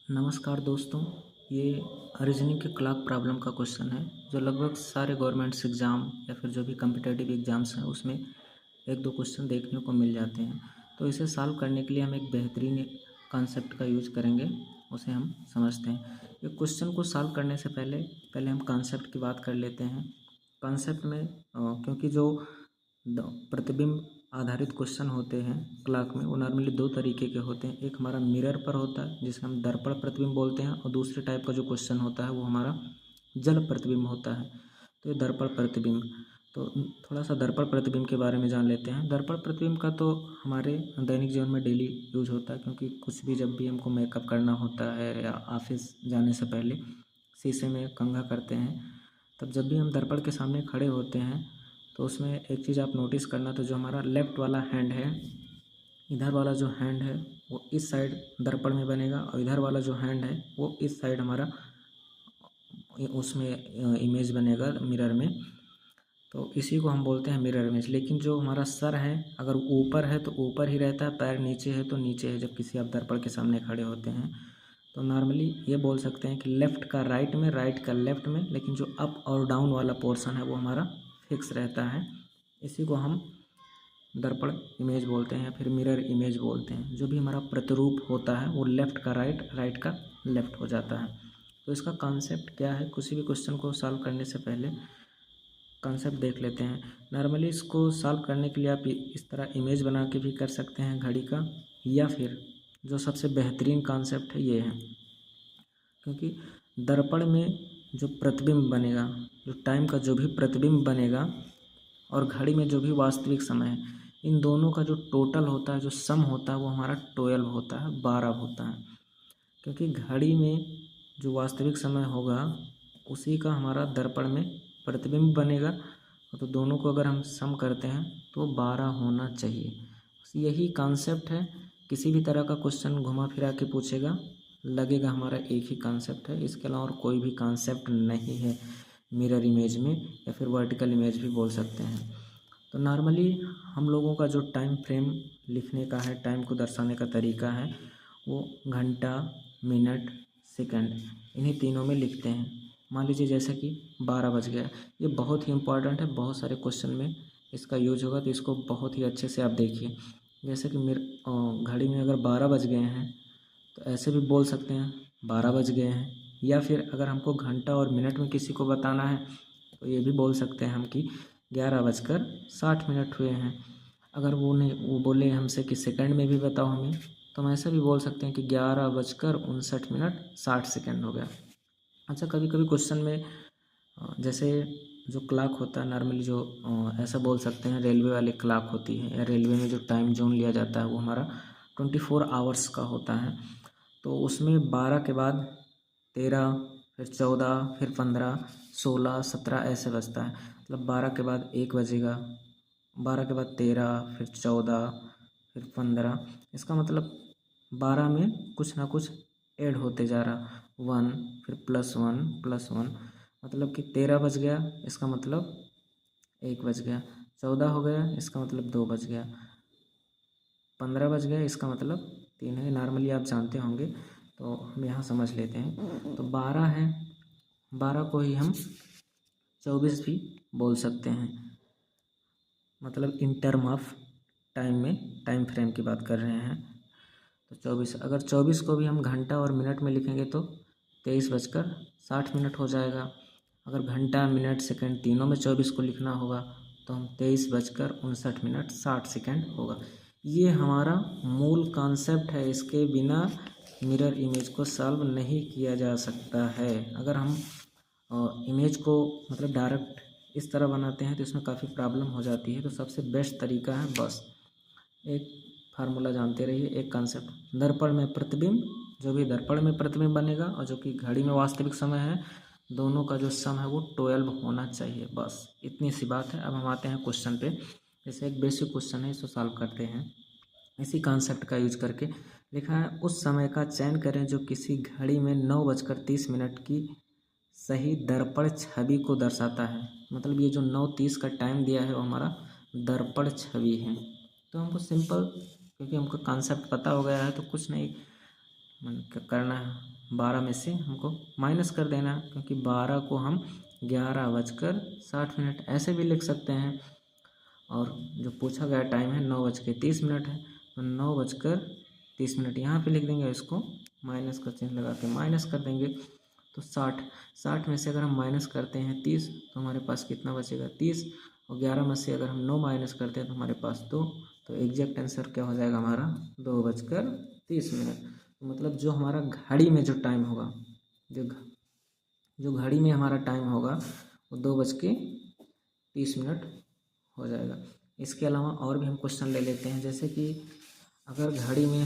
नमस्कार दोस्तों। ये रीजनिंग के क्लॉक प्रॉब्लम का क्वेश्चन है जो लगभग सारे गवर्नमेंट्स एग्ज़ाम या फिर जो भी कम्पिटिटिव एग्ज़ाम्स हैं उसमें एक दो क्वेश्चन देखने को मिल जाते हैं। तो इसे सॉल्व करने के लिए हम एक बेहतरीन कॉन्सेप्ट का यूज करेंगे, उसे हम समझते हैं। ये क्वेश्चन को सॉल्व करने से पहले पहले हम कॉन्सेप्ट की बात कर लेते हैं। कॉन्सेप्ट में क्योंकि जो प्रतिबिंब आधारित क्वेश्चन होते हैं क्लाक में, वो नॉर्मली दो तरीके के होते हैं। एक हमारा मिरर पर होता है जिसे हम दर्पण प्रतिबिंब बोलते हैं, और दूसरे टाइप का जो क्वेश्चन होता है वो हमारा जल प्रतिबिंब होता है। तो ये दर्पण प्रतिबिंब, तो थोड़ा सा दर्पण प्रतिबिंब के बारे में जान लेते हैं। दर्पण प्रतिबिंब का तो हमारे दैनिक जीवन में डेली यूज होता है, क्योंकि कुछ भी जब भी हमको मेकअप करना होता है या ऑफिस जाने से पहले शीशे में कंघा करते हैं, तब जब भी हम दर्पण के सामने खड़े होते हैं तो उसमें एक चीज़ आप नोटिस करना, तो जो हमारा लेफ़्ट वाला हैंड है, इधर वाला जो हैंड है वो इस साइड दर्पण में बनेगा, और इधर वाला जो हैंड है वो इस साइड हमारा उसमें इमेज बनेगा मिरर में। तो इसी को हम बोलते हैं मिरर इमेज। लेकिन जो हमारा सर है, अगर ऊपर है तो ऊपर ही रहता है, पैर नीचे है तो नीचे है जब किसी आप दर्पण के सामने खड़े होते हैं। तो नॉर्मली ये बोल सकते हैं कि लेफ़्ट का राइट में, राइट का लेफ़्ट में, लेकिन जो अप और डाउन वाला पोर्शन है वो हमारा फिक्स रहता है। इसी को हम दर्पण इमेज बोलते हैं या फिर मिरर इमेज बोलते हैं। जो भी हमारा प्रतिरूप होता है वो लेफ़्ट का राइट, राइट का लेफ़्ट हो जाता है। तो इसका कॉन्सेप्ट क्या है, किसी भी क्वेश्चन को सॉल्व करने से पहले कॉन्सेप्ट देख लेते हैं। नॉर्मली इसको सॉल्व करने के लिए आप इस तरह इमेज बना के भी कर सकते हैं घड़ी का, या फिर जो सबसे बेहतरीन कॉन्सेप्ट है ये है, क्योंकि दर्पण में जो प्रतिबिंब बनेगा, जो टाइम का जो भी प्रतिबिंब बनेगा, और घड़ी में जो भी वास्तविक समय है, इन दोनों का जो टोटल होता है, जो सम होता है, वो हमारा 12 होता है, 12 होता है। क्योंकि घड़ी में जो वास्तविक समय होगा उसी का हमारा दर्पण में प्रतिबिंब बनेगा, तो दोनों को अगर हम सम करते हैं तो 12 होना चाहिए। बस यही कॉन्सेप्ट है। किसी भी तरह का क्वेश्चन घुमा फिरा के पूछेगा, लगेगा हमारा एक ही कॉन्सेप्ट है, इसके अलावा और कोई भी कॉन्सेप्ट नहीं है मिरर इमेज में, या फिर वर्टिकल इमेज भी बोल सकते हैं। तो नॉर्मली हम लोगों का जो टाइम फ्रेम लिखने का है, टाइम को दर्शाने का तरीका है, वो घंटा, मिनट, सेकंड, इन्हीं तीनों में लिखते हैं। मान लीजिए जैसे कि 12 बज गया, ये बहुत ही इम्पॉर्टेंट है, बहुत सारे क्वेश्चन में इसका यूज होगा, तो इसको बहुत ही अच्छे से आप देखिए। जैसे कि मेरे घड़ी में अगर 12 बज गए हैं तो ऐसे भी बोल सकते हैं 12 बज गए हैं, या फिर अगर हमको घंटा और मिनट में किसी को बताना है तो ये भी बोल सकते हैं हम कि 11:60 हुए हैं। अगर वो बोले हमसे कि सेकंड में भी बताओ हमें, तो हम ऐसा भी बोल सकते हैं कि 11:59 हो गया। अच्छा, कभी कभी क्वेश्चन में जैसे जो क्लॉक होता है नॉर्मली, जो ऐसा बोल सकते हैं रेलवे वाली क्लॉक होती है, या रेलवे में जो टाइम जोन लिया जाता है वो हमारा 24 आवर्स का होता है। तो उसमें 12 के बाद 13, फिर 14, फिर 15, 16, 17 ऐसे बजता है। मतलब 12 के बाद 1 बजेगा, 12 के बाद 13, फिर 14, फिर 15। इसका मतलब 12 में कुछ ना कुछ ऐड होते जा रहा, 1, फिर +1, मतलब कि 13 बज गया, इसका मतलब 1 बज गया। 14 हो गया, इसका मतलब 2 बज गया। 15 बज गया, इसका मतलब 3 है। नॉर्मली आप जानते होंगे, तो हम यहाँ समझ लेते हैं। तो 12 है, 12 को ही हम 24 भी बोल सकते हैं, मतलब इन टर्म ऑफ टाइम में, टाइम फ्रेम की बात कर रहे हैं। तो 24, अगर 24 को भी हम घंटा और मिनट में लिखेंगे तो 23:60 हो जाएगा। अगर घंटा, मिनट, सेकंड तीनों में 24 को लिखना होगा तो हम 23:59 होगा। ये हमारा मूल कॉन्सेप्ट है, इसके बिना मिरर इमेज को सॉल्व नहीं किया जा सकता है। अगर हम इमेज को मतलब डायरेक्ट इस तरह बनाते हैं तो इसमें काफ़ी प्रॉब्लम हो जाती है। तो सबसे बेस्ट तरीका है, बस एक फार्मूला जानते रहिए, एक कॉन्सेप्ट, दर्पण में प्रतिबिंब, जो भी दर्पण में प्रतिबिंब बनेगा और जो कि घड़ी में वास्तविक समय है, दोनों का जो सम है वो 12 होना चाहिए। बस इतनी सी बात है। अब हम आते हैं क्वेश्चन पे। जैसे एक बेसिक क्वेश्चन है, इसको सॉल्व करते हैं। इसी कॉन्सेप्ट का यूज करके लिखा है, उस समय का चयन करें जो किसी घड़ी में 9:30 की सही दर्पण छवि को दर्शाता है। मतलब ये जो 9:30 का टाइम दिया है वो हमारा दर्पण छवि है। तो हमको सिंपल, क्योंकि हमको कॉन्सेप्ट पता हो गया है तो कुछ नहीं करना है, 12 में से हमको माइनस कर देना, क्योंकि 12 को हम 11:60 ऐसे भी लिख सकते हैं। और जो पूछा गया टाइम है 9:30 है, तो 9:30 यहाँ पे लिख देंगे, इसको माइनस का चिन्ह लगा के माइनस कर देंगे। तो 60 में से अगर हम माइनस करते हैं 30, तो हमारे पास कितना बचेगा 30, और 11 में से अगर हम 9 माइनस करते हैं तो हमारे पास 2। तो एग्जैक्ट आंसर क्या हो जाएगा हमारा 2:30। तो मतलब जो हमारा घड़ी में जो टाइम होगा, जो घड़ी में हमारा टाइम होगा वो 2:30 हो जाएगा। इसके अलावा और भी हम क्वेश्चन ले लेते हैं, जैसे कि अगर घड़ी में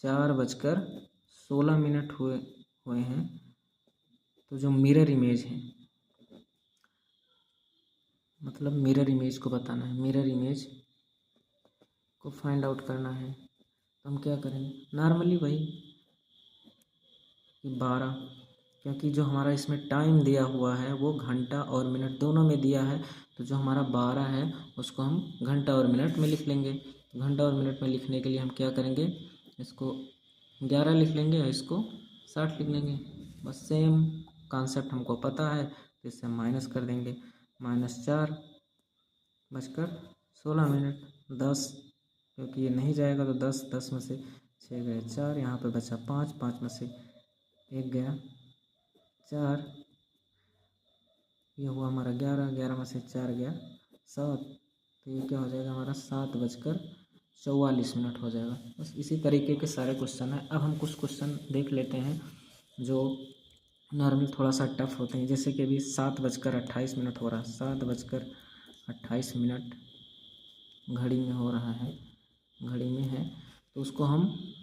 4:16 हुए हैं, तो जो मिरर इमेज है, मतलब मिरर इमेज को बताना है, मिरर इमेज को फाइंड आउट करना है। तो हम क्या करेंगे, नॉर्मली वही 12, क्योंकि जो हमारा इसमें टाइम दिया हुआ है वो घंटा और मिनट दोनों में दिया है, तो जो हमारा 12 है उसको हम घंटा और मिनट में लिख लेंगे। घंटा और मिनट में लिखने के लिए हम क्या करेंगे, इसको 11 लिख लेंगे और इसको 60 लिख लेंगे। बस सेम कॉन्सेप्ट हमको पता है, तो इससे हम माइनस कर देंगे। -4:16, 10, क्योंकि ये नहीं जाएगा तो 10 में से 6 गए 4, यहाँ पे बचा 5 में से 1 गया 4, ये हुआ हमारा 11 में से 4 गया 7, तो ये क्या हो जाएगा हमारा 7:44 हो जाएगा। बस इसी तरीके के सारे क्वेश्चन हैं। अब हम कुछ क्वेश्चन देख लेते हैं जो नॉर्मल थोड़ा सा टफ होते हैं, जैसे कि अभी 7:28 हो रहा है, 7:28 घड़ी में हो रहा है, घड़ी में है, तो उसको हम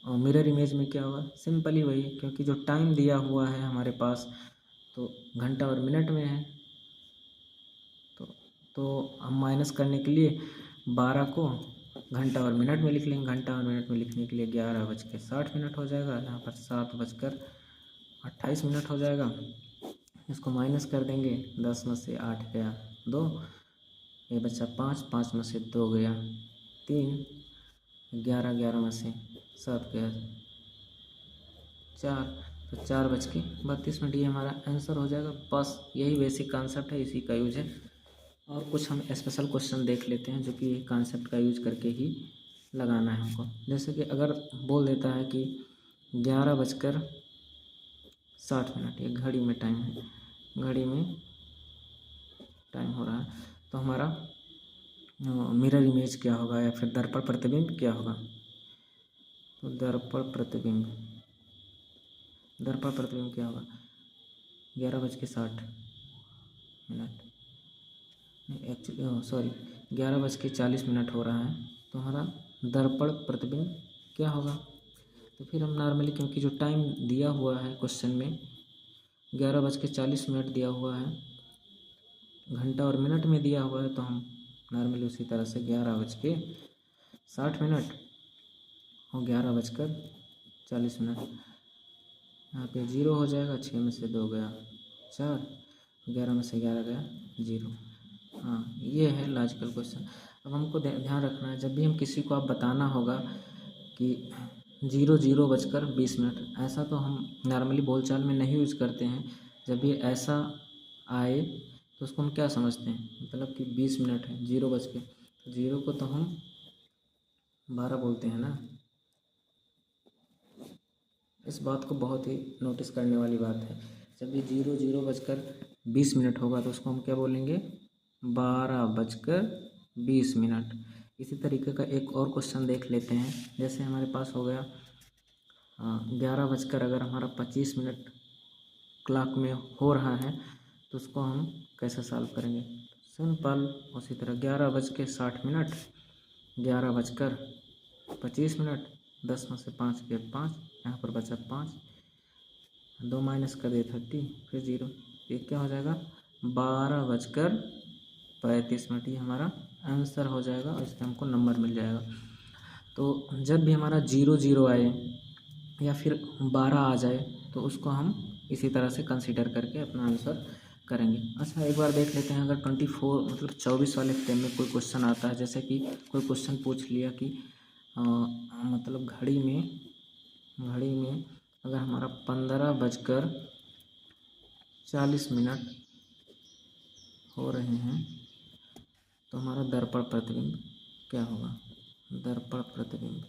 मिरर इमेज में क्या होगा, सिंपली वही, क्योंकि जो टाइम दिया हुआ है हमारे पास तो घंटा और मिनट में है, तो हम माइनस करने के लिए 12 को घंटा और मिनट में लिख लेंगे। घंटा और मिनट में लिखने के लिए 11:60 हो जाएगा, यहाँ पर 7:28 हो जाएगा। इसको माइनस कर देंगे, 10 में से 8 गया 2, ये बचा 5 में से 2 गया 3, 11 में से 7 गया 4, तो 4:32 ये हमारा आंसर हो जाएगा। बस यही बेसिक कॉन्सेप्ट है, इसी का यूज है। और कुछ हम स्पेशल क्वेश्चन देख लेते हैं जो कि कॉन्सेप्ट का यूज करके ही लगाना है हमको। जैसे कि अगर बोल देता है कि 11:60, ये घड़ी में टाइम है, घड़ी में टाइम हो रहा है, तो हमारा मिरर इमेज क्या होगा या फिर दर्पण प्रतिबिंब क्या होगा। तो दर्पण प्रतिबिंब क्या होगा, 11:60, एक्चुअली सॉरी 11:40 हो रहा है, तो हमारा दर्पण प्रतिबिंब क्या होगा। तो फिर हम नॉर्मली, क्योंकि जो टाइम दिया हुआ है क्वेश्चन में 11:40 दिया हुआ है, घंटा और मिनट में दिया हुआ है, तो हम नॉर्मली उसी तरह से 11:60 और 11:40, यहाँ पे 0 हो जाएगा, 6 में से 2 गया 4, 11 में से 11 गया 0। हाँ, ये है लॉजिकल क्वेश्चन। अब हमको ध्यान रखना है, जब भी हम किसी को आप बताना होगा कि 00:20, ऐसा तो हम नॉर्मली बोलचाल में नहीं यूज करते हैं। जब भी ऐसा आए तो उसको हम क्या समझते हैं, मतलब कि 20 मिनट है, 0 बज के, तो 0 को तो हम 12 बोलते हैं ना। इस बात को बहुत ही नोटिस करने वाली बात है। जब भी 00:20 होगा तो उसको हम क्या बोलेंगे, 12:20। इसी तरीके का एक और क्वेश्चन देख लेते हैं। जैसे हमारे पास हो गया 11 अगर हमारा 25 क्लॉक में हो रहा है, तो उसको हम कैसे सॉल्व करेंगे। सिंपल, उसी तरह 11:60, 11:25, 10 में से 5 गया 5, यहाँ पर बचा 5, 2 माइनस कर दिए 30, फिर 0, ये क्या हो जाएगा 12:35। ये हमारा आंसर हो जाएगा और इसका हमको नंबर मिल जाएगा। तो जब भी हमारा 00 आए या फिर 12 आ जाए तो उसको हम इसी तरह से कंसीडर करके अपना आंसर करेंगे। अच्छा, एक बार देख लेते हैं, अगर 24 मतलब 24 वाले फ्रेम में कोई क्वेश्चन आता है, जैसे कि कोई क्वेश्चन पूछ लिया कि मतलब घड़ी में अगर हमारा 15:40 हो रहे हैं तो हमारा दर्पण प्रतिबिंब क्या होगा? दर्पण प्रतिबिंब,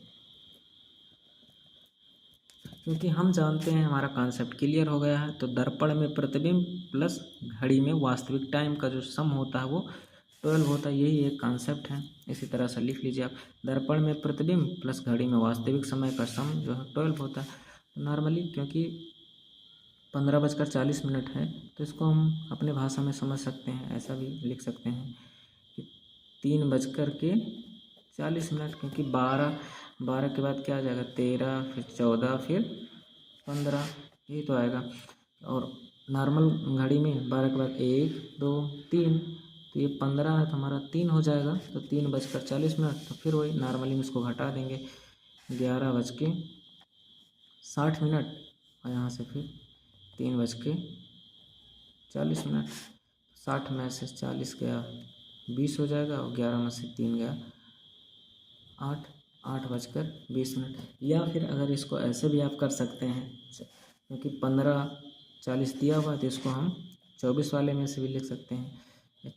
क्योंकि हम जानते हैं हमारा कॉन्सेप्ट क्लियर हो गया है, तो दर्पण में प्रतिबिंब प्लस घड़ी में वास्तविक टाइम का जो सम होता है वो 12 होता है। यही एक कॉन्सेप्ट है। इसी तरह से लिख लीजिए आप, दर्पण में प्रतिबिंब प्लस घड़ी में वास्तविक समय का सम जो है 12 होता है। नॉर्मली क्योंकि 15:40 है तो इसको हम अपने भाषा में समझ सकते हैं, ऐसा भी लिख सकते हैं कि 3:40, क्योंकि 12 के बाद क्या आ जाएगा? 13, फिर 14, फिर 15, यही तो आएगा। और नॉर्मल घड़ी में 12 के बाद 1, 2, 3, तो ये 15 है तो हमारा 3 हो जाएगा, तो 3:40, तो फिर वही नॉर्मली में इसको घटा देंगे 11:60, और यहाँ से फिर 3:40, 60 में से 40 गया 20 हो जाएगा, और 11 में से 3 गया 8, 8:20। या फिर अगर इसको ऐसे भी आप कर सकते हैं, क्योंकि 15:40 दिया हुआ तो इसको हम 24 वाले में से भी लिख सकते हैं,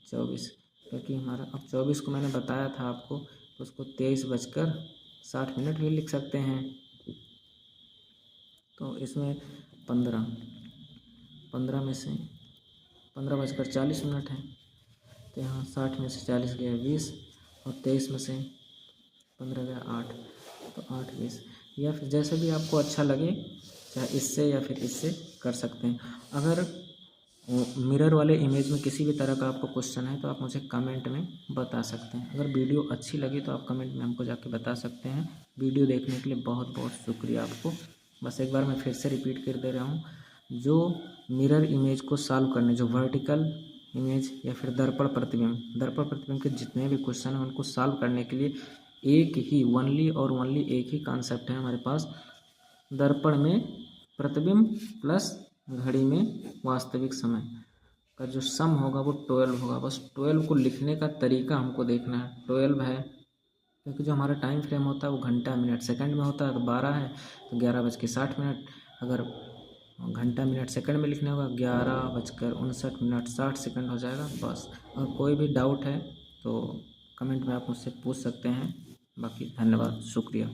24, क्योंकि हमारा अब 24 को मैंने बताया था आपको, तो उसको 23:60 भी लिख सकते हैं। तो इसमें 15 में से 15:40 है, तो यहाँ 60 में से 40 गया 20, और 23 में से 15 गया 8, तो 8:20। या फिर जैसे भी आपको अच्छा लगे, चाहे इससे या फिर इससे कर सकते हैं। अगर मिरर वाले इमेज में किसी भी तरह का आपको क्वेश्चन है तो आप मुझे कमेंट में बता सकते हैं। अगर वीडियो अच्छी लगी तो आप कमेंट में हमको जाके बता सकते हैं। वीडियो देखने के लिए बहुत बहुत शुक्रिया आपको। बस एक बार मैं फिर से रिपीट कर दे रहा हूँ, जो मिरर इमेज को सॉल्व करने, जो वर्टिकल इमेज या फिर दर्पण प्रतिबिंब के जितने भी क्वेश्चन हैं उनको सॉल्व करने के लिए एक ही ओनली एक ही कॉन्सेप्ट है हमारे पास, दर्पण में प्रतिबिंब प्लस घड़ी में वास्तविक समय का जो सम होगा वो 12 होगा। बस 12 को लिखने का तरीका हमको देखना है। 12 है क्योंकि जो हमारा टाइम फ्रेम होता है वो घंटा मिनट सेकंड में होता है, तो 12 है तो 11:60। अगर घंटा मिनट सेकंड में लिखने होगा 11:59 60 हो जाएगा बस। और कोई भी डाउट है तो कमेंट में आप मुझसे पूछ सकते हैं। बाकी धन्यवाद, शुक्रिया।